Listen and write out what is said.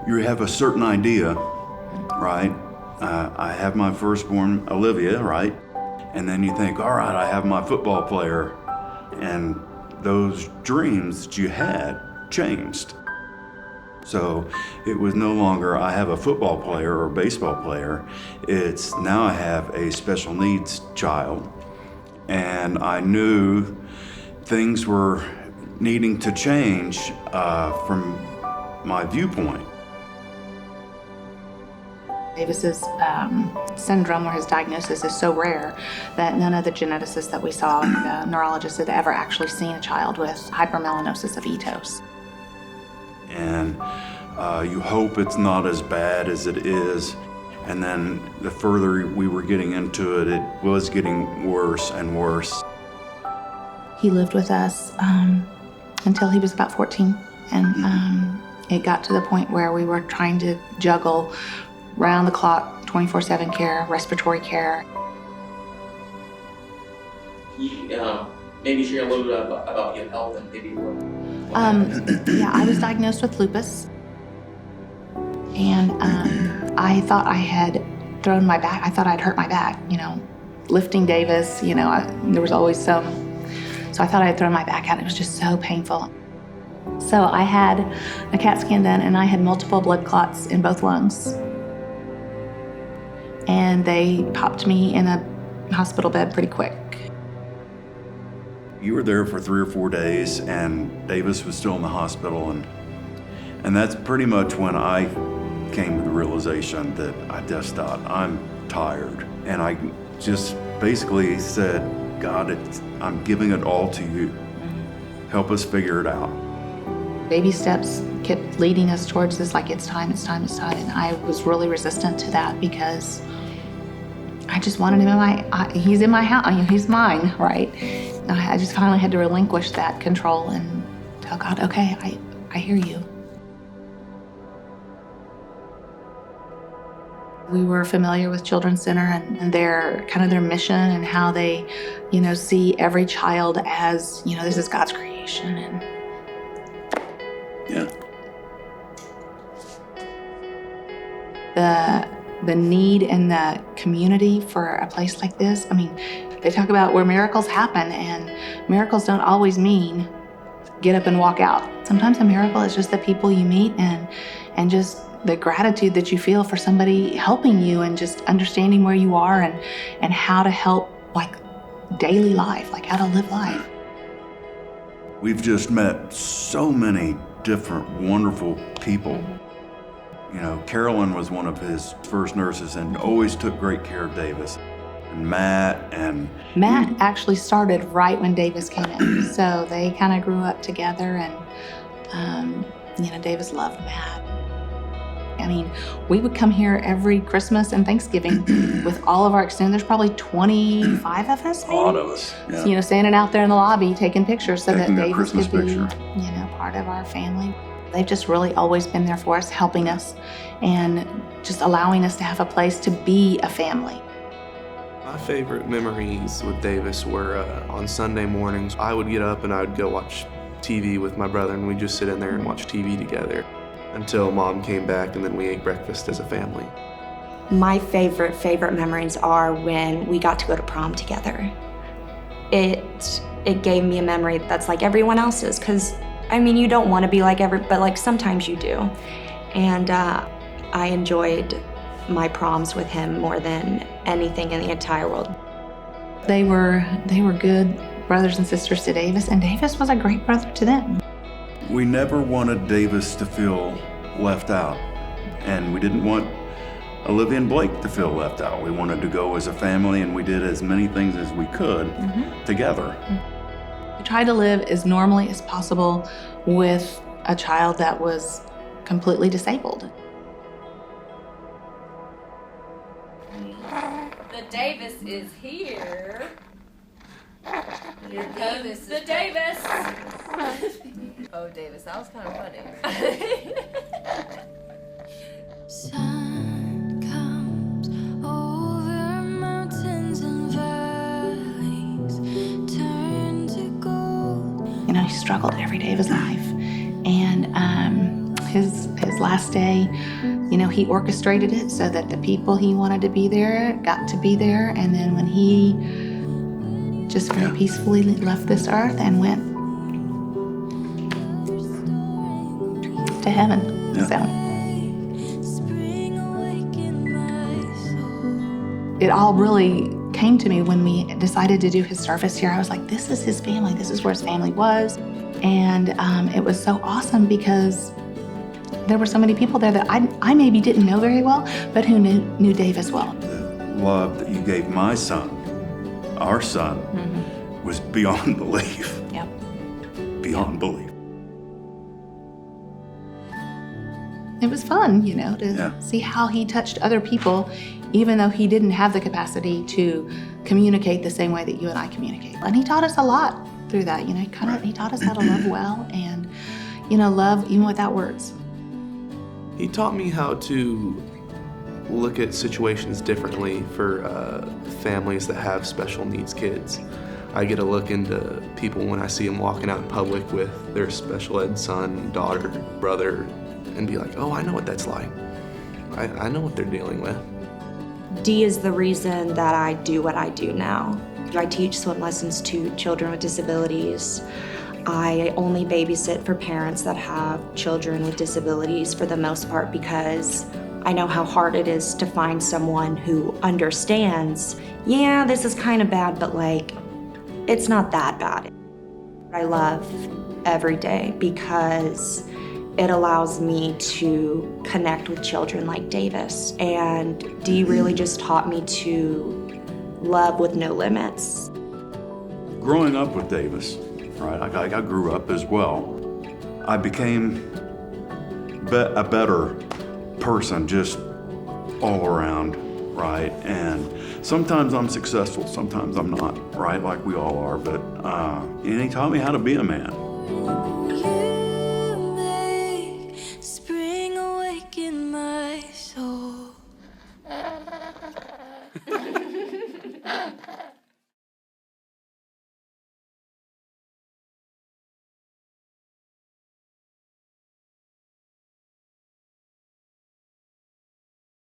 You have a certain idea, right? I have my firstborn, Olivia, right? And then you think, all right, I have my football player. And those dreams that you had changed. So it was no longer, I have a football player or a baseball player. It's now I have a special needs child. And I knew things were needing to change from my viewpoint. Davis's syndrome, or his diagnosis, is so rare that none of the geneticists that we saw, the neurologists, had ever actually seen a child with hypermelanosis of etos. And you hope it's not as bad as it is. And then the further we were getting into it, it was getting worse and worse. He lived with us until he was about 14. And it got to the point where we were trying to juggle round-the-clock, 24/7 care, respiratory care. Maybe share a little bit about your health and maybe what. Yeah, I was diagnosed with lupus. And I thought I had thrown my back. I thought I'd hurt my back, lifting Davis, there was always some. So I thought I had thrown my back out. It was just so painful. So I had a CAT scan done, and I had multiple blood clots in both lungs. And they popped me in a hospital bed pretty quick. You were there for 3 or 4 days, and Davis was still in the hospital, and that's pretty much when I came to the realization that I just thought, I'm tired. And I just basically said, God, I'm giving it all to you. Help us figure it out. Baby steps kept leading us towards this, like, it's time. And I was really resistant to that because I just wanted him he's in my house, he's mine, right? I just finally had to relinquish that control and tell God, okay, I hear you. We were familiar with Children's Center and their mission and how they, see every child as, this is God's creation. And yeah. The need in the community for a place like this. They talk about where miracles happen, and miracles don't always mean get up and walk out. Sometimes a miracle is just the people you meet and just the gratitude that you feel for somebody helping you and just understanding where you are and how to help, like, daily life, like how to live life. We've just met so many different wonderful people. Carolyn was one of his first nurses and always took great care of Davis. And Matt actually started right when Davis came in. So they kind of grew up together, and, Davis loved Matt. We would come here every Christmas and Thanksgiving with all of our extended, there's probably 25 of us, maybe? A lot of us, yeah. So, standing out there in the lobby taking pictures so that Davis could be, picture. Part of our family. They've just really always been there for us, helping us and just allowing us to have a place to be a family. My favorite memories with Davis were on Sunday mornings. I would get up and I would go watch TV with my brother, and we'd just sit in there and watch TV together until Mom came back, and then we ate breakfast as a family. My favorite memories are when we got to go to prom together. It gave me a memory that's like everyone else's, because you don't want to be like but sometimes you do. And I enjoyed my proms with him more than anything in the entire world. They were good brothers and sisters to Davis, and Davis was a great brother to them. We never wanted Davis to feel left out, and we didn't want Olivia and Blake to feel left out. We wanted to go as a family, and we did as many things as we could together. We tried to live as normally as possible with a child that was completely disabled. The Davis is here. Here comes the Davis. Oh, Davis, that was kind of funny. Sun comes over mountains and valleys, turn to gold. He struggled every day of his life, and his his last day, you know, he orchestrated it so that the people he wanted to be there got to be there. And then when he just very peacefully left this earth and went to heaven. Yeah. So it all really came to me when we decided to do his service here. I was like, this is his family. This is where his family was. And it was so awesome because there were so many people there that I maybe didn't know very well, but who knew Davis well. The love that you gave my son, our son, was beyond belief. Yep. Beyond belief. It was fun, you know, to see how he touched other people, even though he didn't have the capacity to communicate the same way that you and I communicate. And he taught us a lot through that, you know, he taught us how to love well and, you know, love even without words. He taught me how to look at situations differently for families that have special needs kids. I get a look into people when I see them walking out in public with their special ed son, daughter, brother, and be like, oh, I know what that's like. I know what they're dealing with. Dee is the reason that I do what I do now. I teach swim lessons to children with disabilities. I only babysit for parents that have children with disabilities for the most part because I know how hard it is to find someone who understands, yeah, this is kind of bad, but like, it's not that bad. I love every day because it allows me to connect with children like Davis. And Dee really just taught me to love with no limits. Growing up with Davis, right, I grew up as well. I became a better person just all around, right? And sometimes I'm successful, sometimes I'm not, right? Like we all are, but and he taught me how to be a man. You make spring awaken